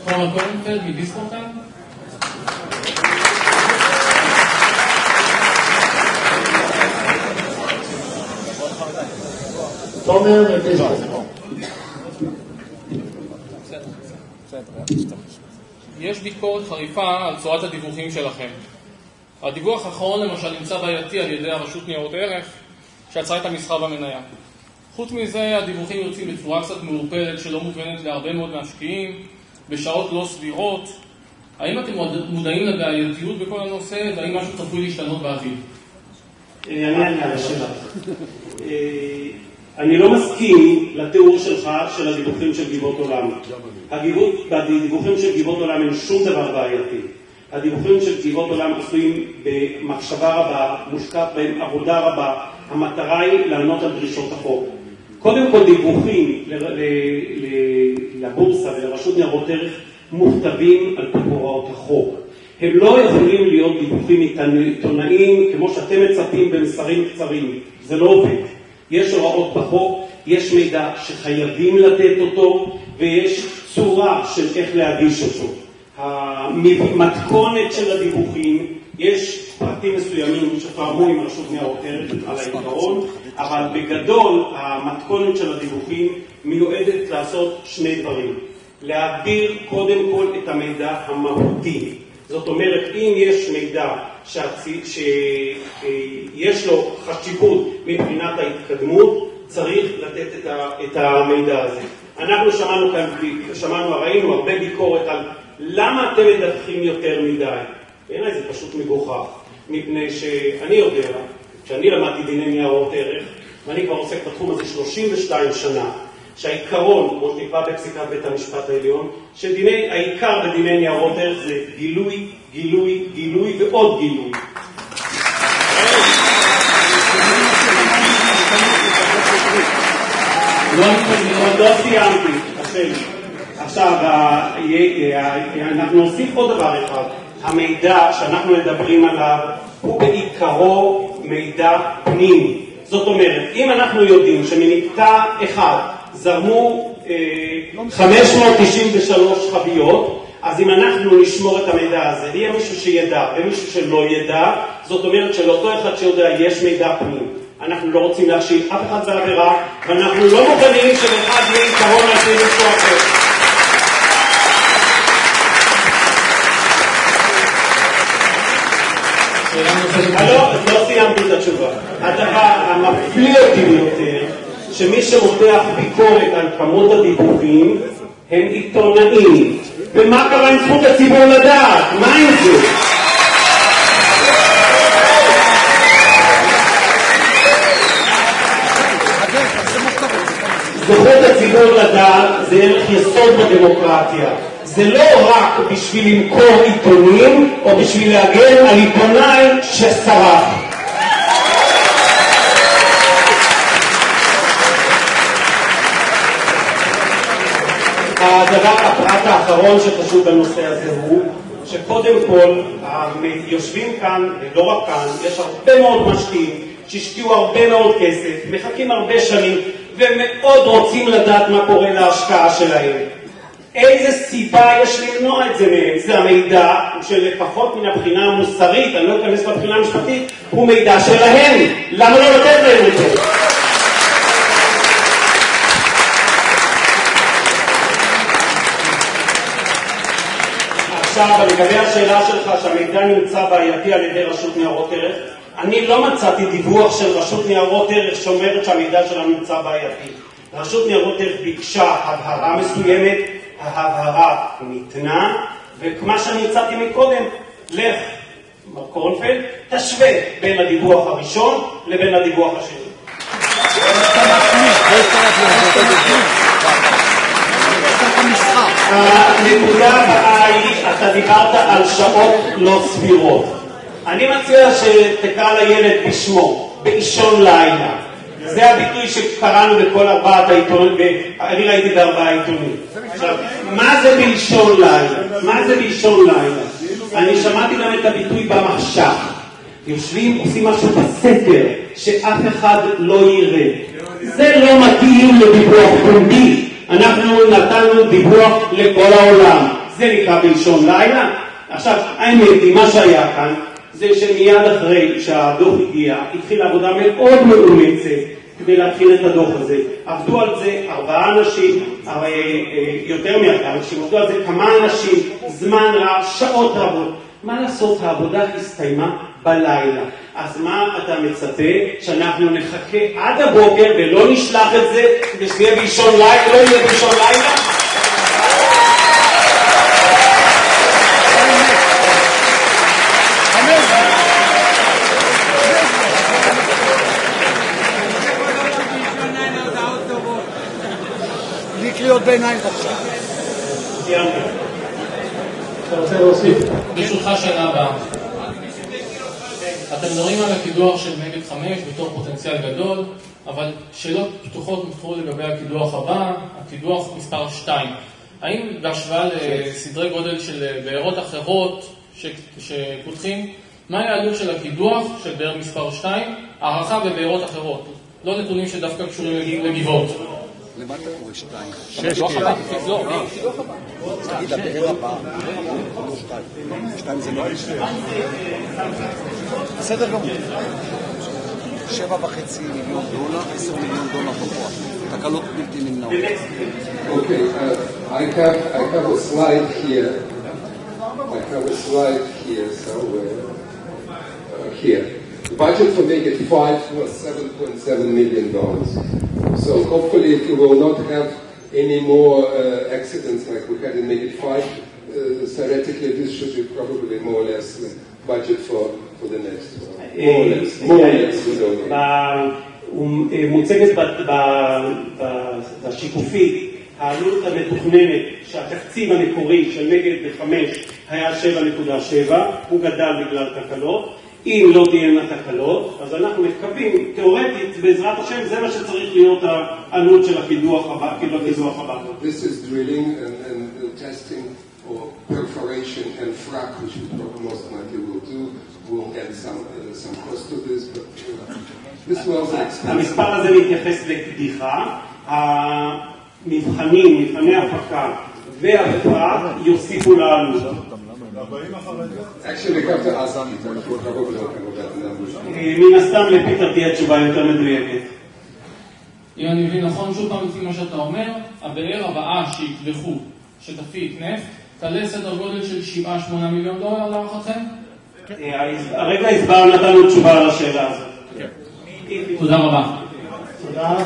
תומר קורנפלד מדיסקורטן. תומר מדיסקורטן. יש ביקורת חריפה על צורת הדיווחים שלכם. הדיווח האחרון למשל נמצא בעייתי על ידי הרשות ניירות ערך שעצרה את המסחר במניה. חוץ מזה, הדיווחים יוצאים בצורה קצת מעורפלת שלא מובנת להרבה מאוד משקיעים, בשעות לא סבירות. האם אתם מודעים לבעייתיות בכל הנושא, והאם משהו צפוי להשתנות בעתיד? אני אענה על השאלה. אני לא מסכים לתיאור שלך של הדיווחים של גבעות עולם. בדיווחים של גבעות עולם אין שום דבר בעייתי. הדיווחים של גבעות עולם עשויים במחשבה רבה, מושקעת בהם עבודה רבה. המטרה היא לענות על דרישות החוק. קודם כל דיווחים לבורסה ולרשות ניירות ערך מוכתבים על פי הוראות החוק. הם לא יכולים להיות דיווחים עיתונאיים כמו שאתם מצפים במסרים קצרים. זה לא עובד. יש הוראות בחוק, יש מידע שחייבים לתת אותו, ויש צורה של איך להגיש אותו. המתכונת של הדיווחים, יש פרטים מסוימים שפרמו עם רשות ניירות ערך על העיקרון, אבל בגדול המתכונת של הדיווחים מיועדת לעשות שני דברים. להעביר קודם כל את המידע המהותי. זאת אומרת, אם יש מידע שיש לו חשיבות מבחינת ההתקדמות, צריך לתת את המידע הזה. אנחנו ראינו הרבה ביקורת על למה אתם מדווחים יותר מדי. בעיניי זה פשוט מגוחך, מפני שאני יודע, כשאני למדתי דיני ניירות ערך, ואני כבר עוסק בתחום הזה 32 שנה, שהעיקרון, כמו שנקבע בפסיקת בית המשפט העליון, שהעיקר בדיני ניירות ערך זה גילוי, גילוי, גילוי ועוד גילוי. לא סיימתי, עכשיו אנחנו נוסיף עוד דבר אחד. המידע שאנחנו מדברים עליו הוא בעיקרו מידע פנים. זאת אומרת, אם אנחנו יודעים שממקטע אחד זרמו 593 חביות, אז אם אנחנו נשמור את המידע הזה, יהיה מישהו שידע ומישהו שלא ידע, זאת אומרת שלאותו אחד שיודע יש מידע פנים. אנחנו לא רוצים להכשיל אף אחד בעבירה, ואנחנו לא מוכנים שלאחד יהיה יתרון על פי מישהו אחר. לא סיימתי את התשובה. הדבר המפליא אותי ביותר, שמי שמותח ביקורת על כמות הדיווחים הם עיתונאים. ומה קרה עם זכות הציבור לדעת? מה עם זה? זכות הציבור לדעת זה ערך יסוד בדמוקרטיה. זה לא רק בשביל למכור עיתונים או בשביל להגן על עיתונאי ששרף. הפרט האחרון שחשוב בנושא הזה הוא שקודם כל יושבים כאן, ולא רק כאן, יש הרבה מאוד משקיעים שהשקיעו הרבה מאוד כסף, מחכים הרבה שנים ומאוד רוצים לדעת מה קורה להשקעה שלהם. איזה סיבה יש למנוע את זה מהם? זה המידע שלפחות מן הבחינה המוסרית, אני לא אכנס לבחינה המשפטית, הוא מידע שלהם. למה לא לתת להם את זה? עכשיו, לגבי השאלה שלך שהמידע נמצא בעייתי על ידי רשות ניירות ערך, אני לא מצאתי דיווח של רשות ניירות ערך שאומרת שהמידע שלה נמצא בעייתי. רשות ניירות ערך ביקשה הבהרה מסוימת, ההבהרה ניתנה, וכמה שאני הצעתי מקודם, לך, מר קורנפלד, תשווה בין הדיווח הראשון לבין הדיווח השני. הנקודה הבאה היא, אתה דיברת על שעות לא סבירות. אני מציע שתקרא לילד בשמו, באישון לילה. זה הביטוי שקראנו בכל 4 העיתונים, אני ראיתי ב4 העיתונים. עכשיו, מה זה באישון לילה? מה זה באישון לילה? אני שמעתי גם את הביטוי במחשך. יושבים, עושים משהו בסתר, שאף אחד לא יראה. זה לא מתאים לדיווח פומבי. אנחנו נתנו דיווח לכל העולם. זה נקרא באישון לילה. עכשיו, האמת היא, מה שהיה כאן, זה שמיד אחרי שהדוח הגיע, התחילה עבודה מאוד מאומצת כדי להתחיל את הדוח הזה. עבדו על זה 4 אנשים, יותר מ4 אנשים, עבדו על זה כמה אנשים, זמן רב, שעות רבות. מה לעשות, העבודה הסתיימה בלילה. אז מה אתה מצפה? שאנחנו נחכה עד הבוקר ולא נשלח את זה כדי שיהיה באישון לילה, לא יהיה באישון לילה? קריאות ביניים בבקשה. אתה רוצה להוסיף? ברשותך שאלה הבאה. אתם מדברים על הקידוח של מגד 5 בתור פוטנציאל גדול, אבל שאלות פתוחות נותרו לגבי הקידוח הבא, הקידוח מספר 2. האם בהשוואה לסדרי גודל של בארות אחרות שפותחים, מהי העלות של הקידוח של באר מספר 2, הערכה בבארות אחרות? לא נתונים שדווקא קשורים לגבעות. למה אתה קורא 2? הקידוח הבא, לא. תגיד, הבאר הבא, לא 2. 2 זה לא 2. בסדר גמור. 7.5 מיליון דולר, 10 מיליון דולר בפועל. תקלות בלתי נמנעות. Okay, I have a slide here. Somewhere. Here. The budget for Megid 5 was $7.7 million. So hopefully we will not have any more accidents like we had in Megid 5. Theoretically, this should be probably more or less the budget for the next one. More or less, we don't know. מוצגת בשיקופית העלות המתוכננת שהתקציב המקורי של מגד 5 היה 7.7, הוא גדל בגלל תקלות. אם לא תהיינה תקלות, אז אנחנו מתכוונים, תיאורטית, בעזרת השם, זה מה שצריך להיות העלות של הקידוח הבא. This is drilling and testing or perforation and frac, which we most likely will do. We'll add some cost to this, but this was expensive. המספר הזה מתייחס לקדיחה. מבחני הפקה והפרק יוסיפו לעלות. Actually, we have to ask them, probably not about that number. מן הסתם לפיטר תהיה תשובה יותר מדויקת. אם אני מבין נכון, שוב פעם לפי מה שאתה אומר, הבאר הבאה שיקדחו שתפית נפט, תעלה סדר גודל של 7-8 מיליון דולר להערכתכם? הרגע הסברנו, נתנו תשובה על השאלה הזאת. תודה רבה. תודה.